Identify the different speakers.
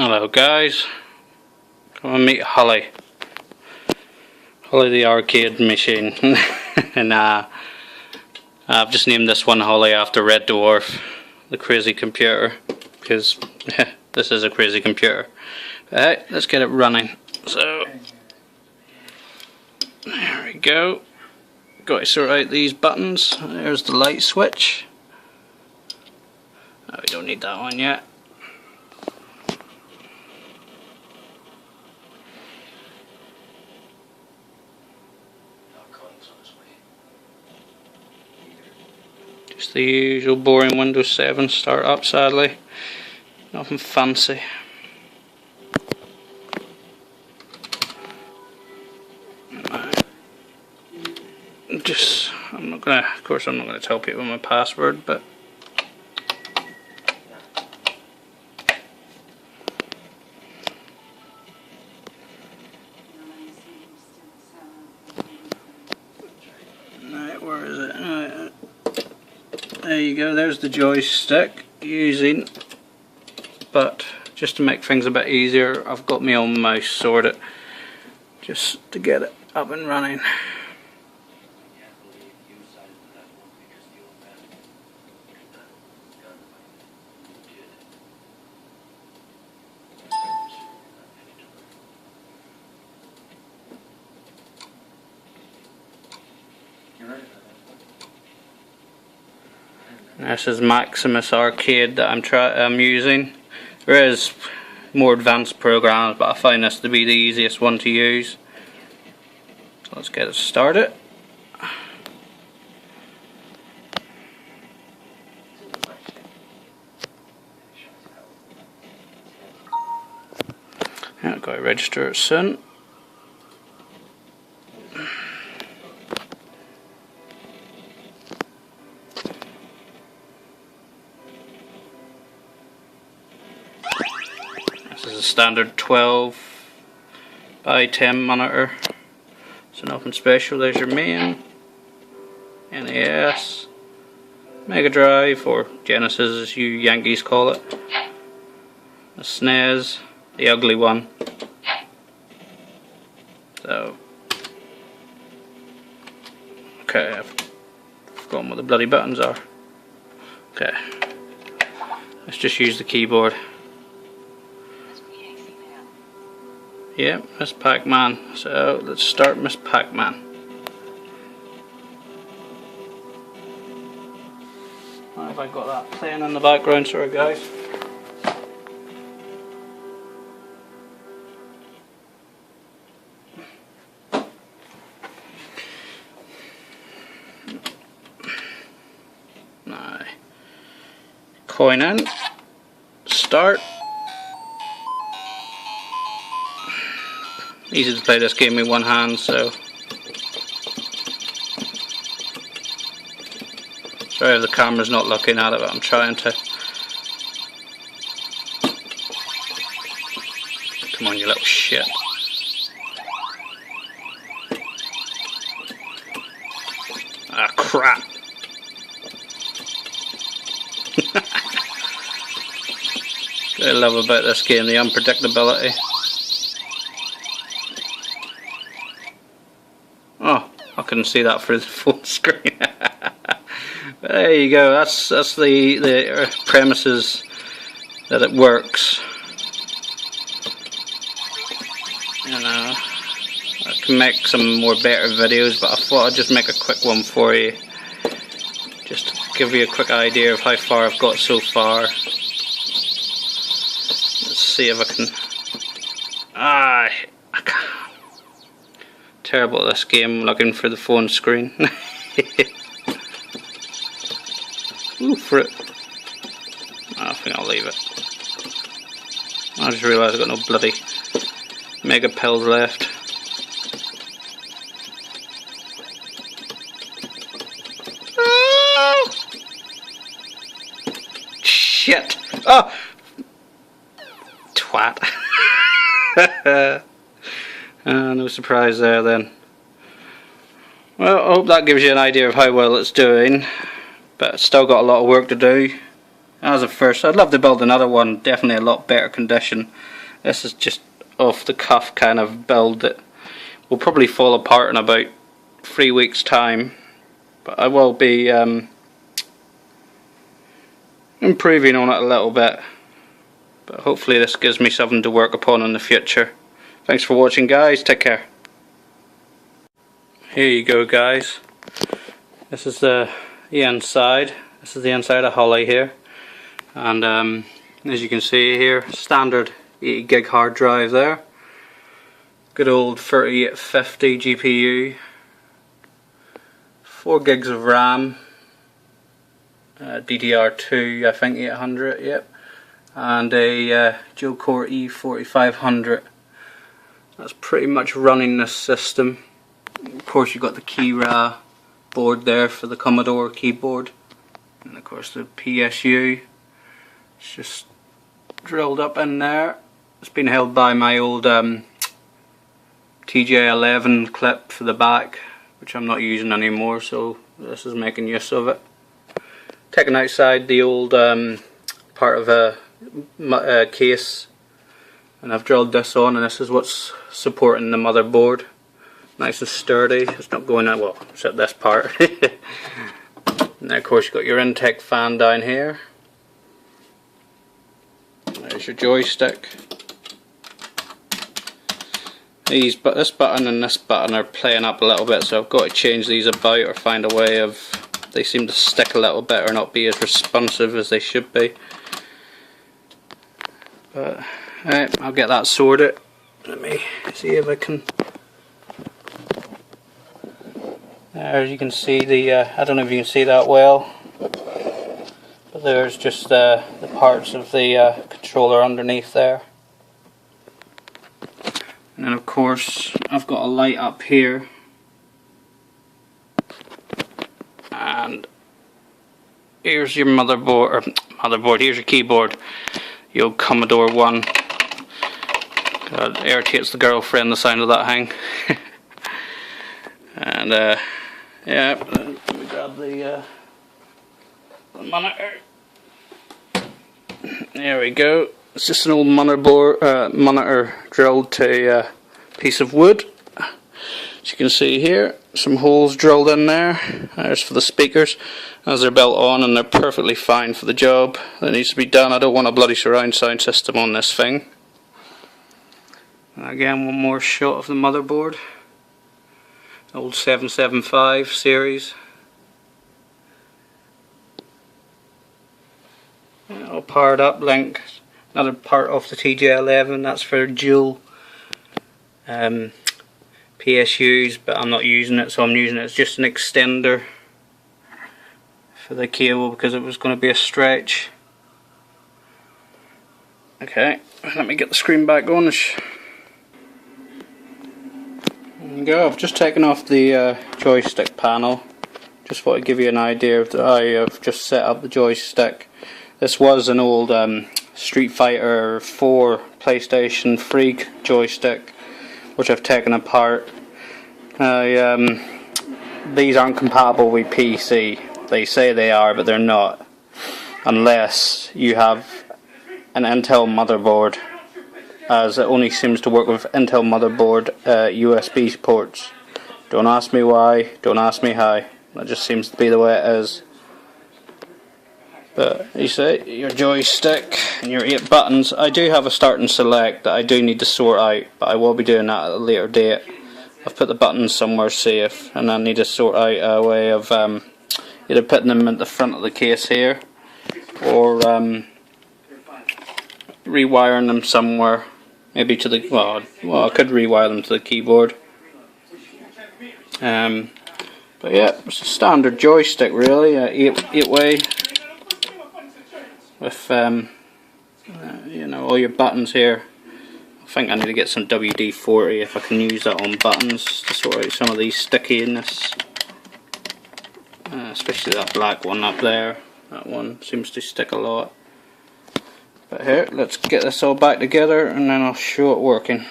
Speaker 1: Hello guys, come and meet Holly the arcade machine. And I've just named this one Holly after Red Dwarf, the crazy computer, because this is a crazy computer. Alright, let's get it running. So there we go. Got to sort out these buttons. There's the light switch. Oh, we don't need that one yet. Just the usual boring Windows 7 startup, sadly. Nothing fancy. Of course I'm not gonna tell people my password, but right, where is it? Right. There you go, there's the joystick using, but just to make things a bit easier, I've got my own mouse sorted just to get it up and running. This is Maximus Arcade that I'm using. There is more advanced programs, but I find this to be the easiest one to use. So let's get it started. I've got to register it soon. This is a standard 12 by 10 monitor, so nothing special. There's your MAME, NES, Mega Drive, or Genesis as you Yankees call it, the SNES, the ugly one. So, okay, I've forgotten what the bloody buttons are. Okay, let's just use the keyboard. Yep, Miss Pacman. So let's start Miss Pacman. Why have I got that playing in the background? Sorry guys. Now, coin in, start. Easy to play this game with one hand, so sorry if the camera's not looking at it, but I'm trying to. Come on, you little shit. Ah, crap. What I love about this game, the unpredictability. Oh, I couldn't see that through the full screen. There you go. That's the premises that it works. You know, I can make some more better videos, but I thought I'd just make a quick one for you, just to give you a quick idea of how far I've got so far. Let's see if I can. I can't. Terrible at this game, looking for the phone screen. Ooh, fruit. I think I'll leave it. I just realised I've got no bloody mega pills left. Oh! Shit! Oh! Twat. No surprise there then. Well, I hope that gives you an idea of how well it's doing, but it's still got a lot of work to do. as a first. I'd love to build another one, definitely a lot better condition. This is just off the cuff kind of build that will probably fall apart in about 3 weeks time, but I will be improving on it a little bit, but hopefully this gives me something to work upon in the future. Thanks for watching, guys. Take care. Here you go, guys. This is the inside. This is the inside of Holly here, and as you can see here, standard 80 gig hard drive there. Good old 3850 GPU. 4 gigs of RAM. DDR2, I think 800, yep. And a dual core E4500. That's pretty much running this system. Of course, you've got the Keyrah board there for the Commodore keyboard, and of course the PSU. It's just drilled up in there. It's been held by my old TJ11 clip for the back, which I'm not using anymore, so this is making use of it. Taking outside the old part of a case, and I've drilled this on, and this is what's supporting the motherboard. Nice and sturdy. It's not going out, well, except this part. And then of course you've got your intake fan down here. There's your joystick. This button and this button are playing up a little bit, so I've got to change these about or find a way of, they seem to stick a little bit or not be as responsive as they should be. But alright, I'll get that sorted. Let me see if I can. As you can see, I don't know if you can see that well, but there's just the parts of the controller underneath there. And then of course I've got a light up here, and here's your motherboard, here's your keyboard, the old Commodore 1. God, irritates the girlfriend, the sound of that hang. And yeah, let me grab the monitor. There we go. It's just an old monitor drilled to a piece of wood. As you can see here, some holes drilled in there. There's for the speakers, as they're built on, and they're perfectly fine for the job that needs to be done. I don't want a bloody surround sound system on this thing. And again, one more shot of the motherboard. Old 775 series. All powered up, link. Another part of the TJ11, that's for dual PSUs, but I'm not using it, so I'm using it as just an extender for the cable because it was going to be a stretch. Okay, let me get the screen back on. There you go, I've just taken off the joystick panel. Just thought I'd give you an idea of how I've just set up the joystick. This was an old Street Fighter 4 PlayStation Freak joystick, which I've taken apart. These aren't compatible with PC. They say they are, but they're not, unless you have an Intel motherboard, as it only seems to work with Intel motherboard USB ports. Don't ask me why, don't ask me how, that just seems to be the way it is. But you see, your joystick and your 8 buttons. I do have a start and select that I do need to sort out, but I will be doing that at a later date. I've put the buttons somewhere safe, and I need to sort out a way of either putting them at the front of the case here, or rewiring them somewhere, maybe to the, well I could rewire them to the keyboard. But yeah, it's a standard joystick really, 8-way. With you know, all your buttons here. I think I need to get some WD-40 if I can use that on buttons to sort out some of these stickiness, especially that black one up there. That one seems to stick a lot. But here, let's get this all back together and then I'll show it working.